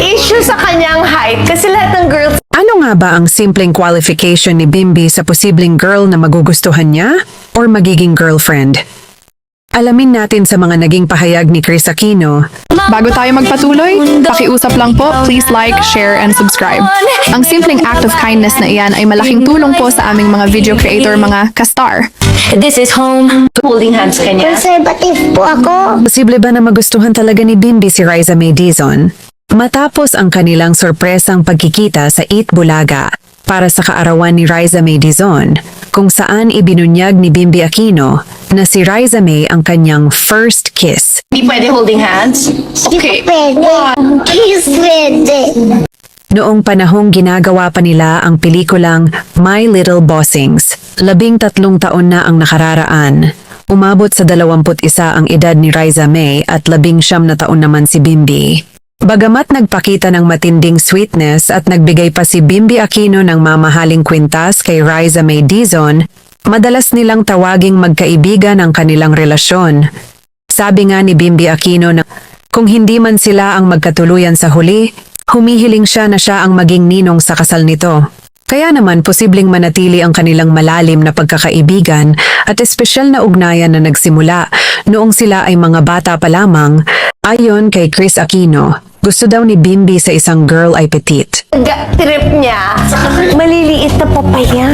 issue sa kanyang height kasi lahat ng girls Ano nga ba ang simpleng qualification ni Bimbi sa posibleng girl na magugustuhan niya or magiging girlfriend? Alamin natin sa mga naging pahayag ni Kris Aquino. Bago tayo magpatuloy, pakiusap lang po, please like, share, and subscribe. Ang simpleng act of kindness na iyan ay malaking tulong po sa aming mga video creator, mga ka-star. This is home. Holding hands ka niya. Conservative po ako. Posible ba na magustuhan talaga ni Bimbi si Riza May Dizon? Matapos ang kanilang sorpresang pagkikita sa Eat Bulaga para sa kaarawan ni Riza May Dizon, kung saan ibinunyag ni Bimbi Aquino na si Riza May ang kanyang first kiss. Hindi pwede holding hands? Okay. Pwede. Kiss pwede. Noong panahong ginagawa pa nila ang pelikulang My Little Bossings, 13 taon na ang nakararaan. Umabot sa 21 ang edad ni Riza May at 19 na taon naman si Bimbi. Bagamat nagpakita ng matinding sweetness at nagbigay pa si Bimbi Aquino ng mamahaling kwintas kay Riza May Dizon, madalas nilang tawaging magkaibigan ang kanilang relasyon. Sabi nga ni Bimbi Aquino na kung hindi man sila ang magkatuluyan sa huli, humihiling siya na siya ang maging ninong sa kasal nito. Kaya naman posibleng manatili ang kanilang malalim na pagkakaibigan at espesyal na ugnayan na nagsimula noong sila ay mga bata pa lamang. Ayon kay Kris Aquino, gusto daw ni Bimbi sa isang girl ay petite. Trip niya, maliliit na papaya.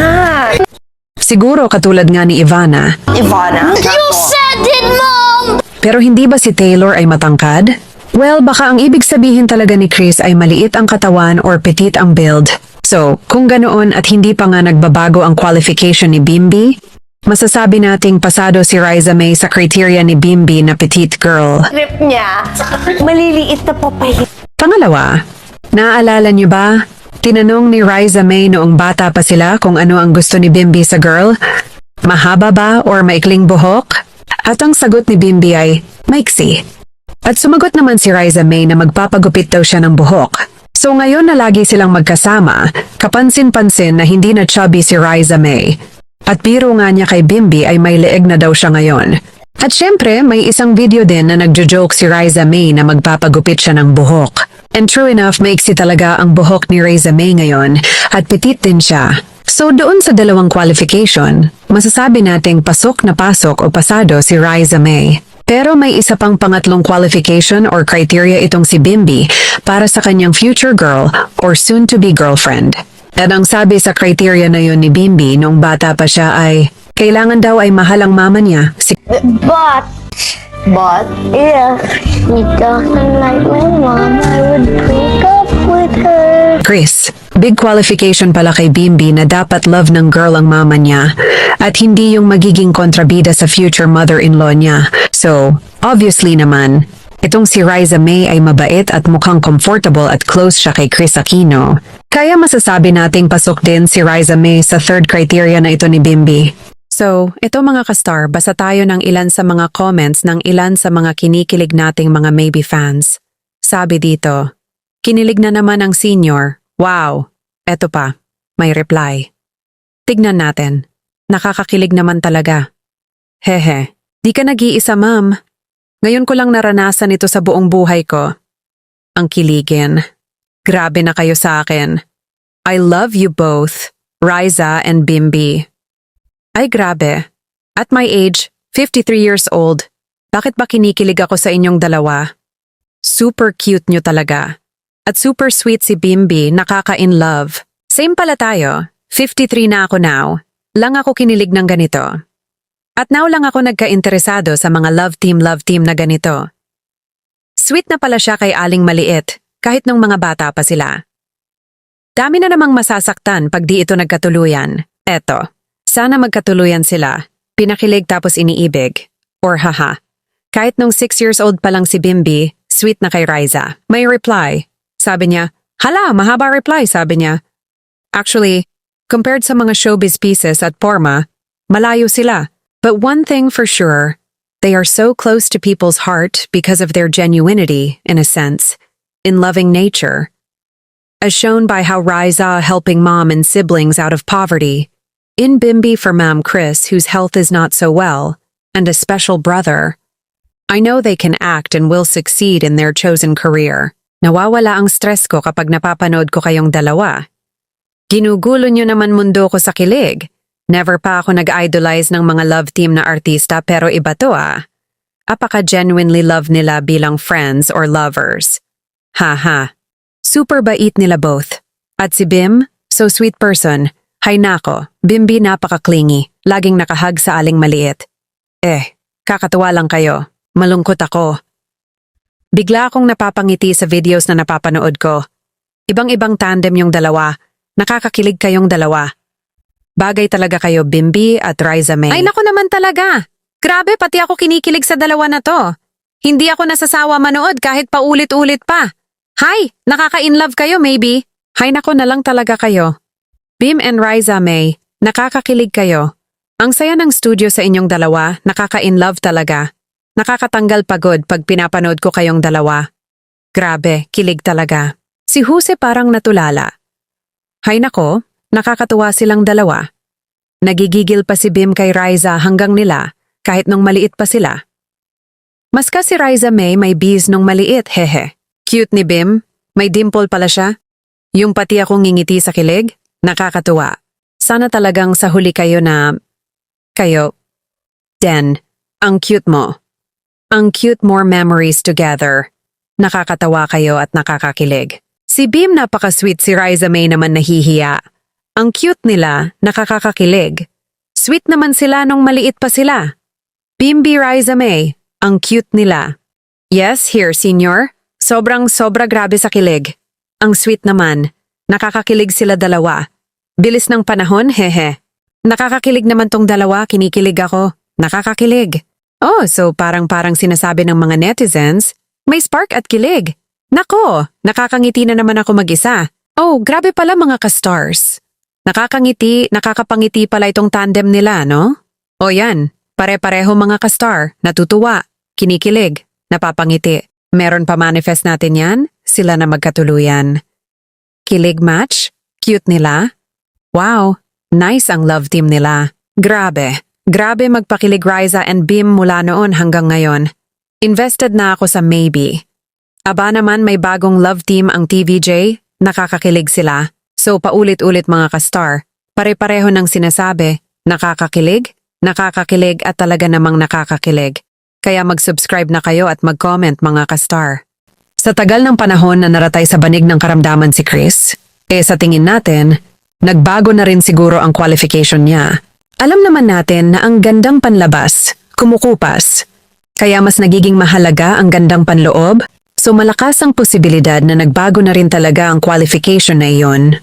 Siguro katulad nga ni Ivana. Ivana? You said it, Mom! Pero hindi ba si Taylor ay matangkad? Well, baka ang ibig sabihin talaga ni Kris ay maliit ang katawan or petite ang build. So, kung ganoon at hindi pa nga nagbabago ang qualification ni Bimbi, masasabi nating pasado si Riza May sa criteria ni Bimbi na petite girl. Trip niya, maliliit na papaya. Pangalawa, naaalala niyo ba? Tinanong ni Riza May noong bata pa sila kung ano ang gusto ni Bimbi sa girl. Mahaba ba or maikling buhok? At ang sagot ni Bimbi ay maiksi. At sumagot naman si Riza May na magpapagupit daw siya ng buhok. So ngayon na lagi silang magkasama, kapansin-pansin na hindi na chubby si Riza May. At biro nga niya kay Bimbi ay may leeg na daw siya ngayon. At syempre, may isang video din na nagjo-joke si Riza May na magpapagupit siya ng buhok. And true enough, maiksi talaga ang buhok ni Riza May ngayon at petite din siya. So doon sa dalawang qualification, masasabi nating pasok na pasok o pasado si Riza May. Pero may isa pang pangatlong qualification or criteria itong si Bimbi para sa kanyang future girl or soon-to-be girlfriend. At ang sabi sa criteria na yun ni Bimbi nung bata pa siya ay kailangan daw ay mahal ang mama niya. But? Yeah, she doesn't like my mom. I would break up with her. Kris, big qualification pala kay Bimbi na dapat love ng girl ang mama niya at hindi yung magiging kontrabida sa future mother-in-law niya. So, obviously naman, itong si Riza May ay mabait at mukhang comfortable at close siya kay Kris Aquino. Kaya masasabi nating pasok din si Riza May sa third criteria na ito ni Bimbi. So, ito mga ka-star, basa tayo ng ilan sa mga comments ng ilan sa mga kinikilig nating mga maybe fans. Sabi dito, kinilig na naman ang senior. Wow! Eto pa, may reply. Tignan natin. Nakakakilig naman talaga. Hehe, di ka nag-iisa ma'am. Ngayon ko lang naranasan ito sa buong buhay ko. Ang kiligin. Grabe na kayo sa akin. I love you both, Riza and Bimbi. Ay grabe. At my age, 53 years old, bakit ba kinikilig ako sa inyong dalawa? Super cute nyo talaga. At super sweet si Bimbi, nakaka-in love. Same pala tayo, 53 na ako now. Lang ako kinilig ng ganito. At now lang ako nagka-interesado sa mga love team na ganito. Sweet na pala siya kay Aling Maliit, kahit nung mga bata pa sila. Dami na namang masasaktan pag di ito nagkatuluyan. Eto. Sana magkatuluyan sila, pinakilig tapos iniibig. Or haha. Kahit nung 6 years old pa lang si Bimbi, sweet na kay Riza. May reply. Sabi niya, hala, mahaba reply, sabi niya. Actually, compared sa mga showbiz pieces at Porma, malayo sila. But one thing for sure, they are so close to people's heart because of their genuinity, in a sense, in loving nature. As shown by how Riza helping mom and siblings out of poverty, in Bimbi for Ma'am Kris, whose health is not so well, and a special brother. I know they can act and will succeed in their chosen career. Nawawala ang stress ko kapag napapanood ko kayong dalawa. Ginugulo nyo naman mundo ko sa kilig. Never pa ako nag-idolize ng mga love team na artista pero iba to ah. Apaka-genuinely love nila bilang friends or lovers. Haha. Super bait nila both. At si Bim, so sweet person. Hay nako, Bimbi napaka-clingy. Laging nakahag sa aling maliit. Kakatuwa lang kayo. Malungkot ako. Bigla akong napapangiti sa videos na napapanood ko. Ibang-ibang tandem yung dalawa. Nakakakilig kayong dalawa. Bagay talaga kayo, Bimbi at Riza May. Ay naku naman talaga! Grabe, pati ako kinikilig sa dalawa na to. Hindi ako nasasawa manood kahit paulit-ulit pa. Hay, nakaka-inlove kayo maybe. Hay naku na lang talaga kayo. Bim and Riza May, nakakakilig kayo. Ang saya ng studio sa inyong dalawa, nakaka-inlove talaga. Nakakatanggal pagod pag pinapanood ko kayong dalawa. Grabe, kilig talaga. Si Jose parang natulala. Hay nako, nakakatuwa silang dalawa. Nagigigil pa si Bim kay Riza hanggang nila, kahit nung maliit pa sila. Mas kasi Riza May bees nung maliit, hehe. Cute ni Bim, may dimple pala siya. Yung pati akong ngingiti sa kilig, nakakatuwa. Sana talagang sa huli kayo na... Kayo. Den, ang cute mo. Ang cute more memories together. Nakakatawa kayo at nakakakilig. Si Bim napaka-sweet, si Riza May naman nahihiya. Ang cute nila, nakakakilig. Sweet naman sila nung maliit pa sila. Bimbi Riza May, ang cute nila. Yes, here, senior. Sobra grabe sa kilig. Ang sweet naman. Nakakakilig sila dalawa. Bilis ng panahon, hehe. Nakakakilig naman tong dalawa, kinikilig ako. Nakakakilig. Oh, so parang sinasabi ng mga netizens, may spark at kilig. Nako, nakakangiti na naman ako mag-isa. Oh, grabe pala mga ka-stars. Nakakangiti, nakakapangiti pala itong tandem nila, no? O yan, pare-pareho mga ka-star, natutuwa, kinikilig, napapangiti. Meron pa manifest natin yan, sila na magkatuluyan. Kilig match? Cute nila? Wow, nice ang love team nila. Grabe magpakilig Riza and Bim mula noon hanggang ngayon. Invested na ako sa maybe. Aba naman may bagong love team ang TVJ, nakakakilig sila. So paulit-ulit mga ka-star, pare-pareho ng sinasabi, nakakakilig at talaga namang nakakakilig. Kaya mag-subscribe na kayo at mag-comment mga ka-star. Sa tagal ng panahon na naratay sa banig ng karamdaman si Chris, sa tingin natin, nagbago na rin siguro ang qualification niya. Alam naman natin na ang gandang panlabas, kumukupas. Kaya mas nagiging mahalaga ang gandang panloob, so malakas ang posibilidad na nagbago na rin talaga ang qualification na iyon.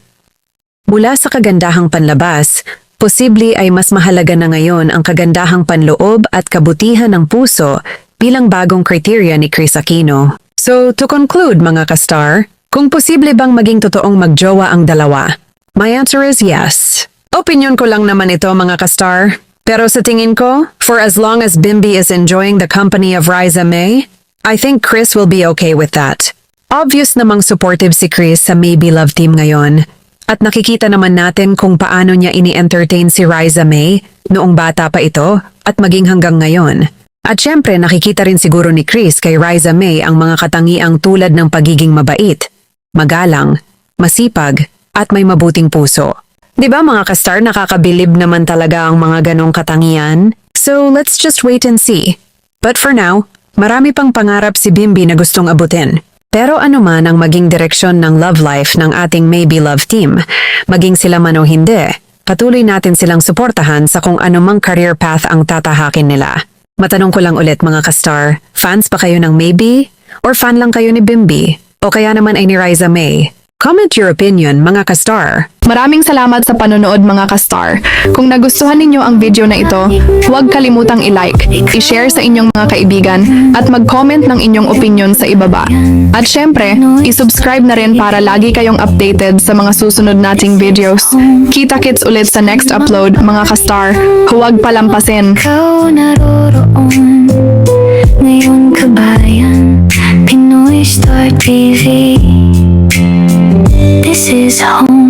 Mula sa kagandahang panlabas, posible ay mas mahalaga na ngayon ang kagandahang panloob at kabutihan ng puso bilang bagong kriteriya ni Chris Aquino. So, to conclude mga ka-star, kung posible bang maging totoong magjowa ang dalawa? My answer is yes. Opinion ko lang naman ito mga ka-star. Pero sa tingin ko, for as long as Bimbi is enjoying the company of Riza May, I think Chris will be okay with that. Obvious namang supportive si Chris sa Maybe Love Team ngayon. At nakikita naman natin kung paano niya ini-entertain si Riza May noong bata pa ito at maging hanggang ngayon. At syempre nakikita rin siguro ni Chris kay Riza May ang mga katangiang tulad ng pagiging mabait, magalang, masipag, at may mabuting puso. Diba mga ka-star, nakakabilib naman talaga ang mga ganong katangian? So let's just wait and see. But for now, marami pang pangarap si Bimbi na gustong abutin. Pero ano man ang maging direksyon ng love life ng ating Maybe Love Team, maging sila man o hindi, patuloy natin silang suportahan sa kung anumang career path ang tatahakin nila. Matanong ko lang ulit mga ka-star, fans ba kayo ng Maybe? Or fan lang kayo ni Bimbi? O kaya naman ay ni Riza May? Comment your opinion mga ka-star. Maraming salamat sa panonood mga ka-star. Kung nagustuhan ninyo ang video na ito, huwag kalimutang i-like, i-share sa inyong mga kaibigan, at mag-comment ng inyong opinion sa ibaba. At syempre, i-subscribe na rin para lagi kayong updated sa mga susunod nating videos. Kita-kits ulit sa next upload mga ka-star. Huwag palampasin. Ikaw naroroon ngayon kabayan, Pinoy Star TV. This is home.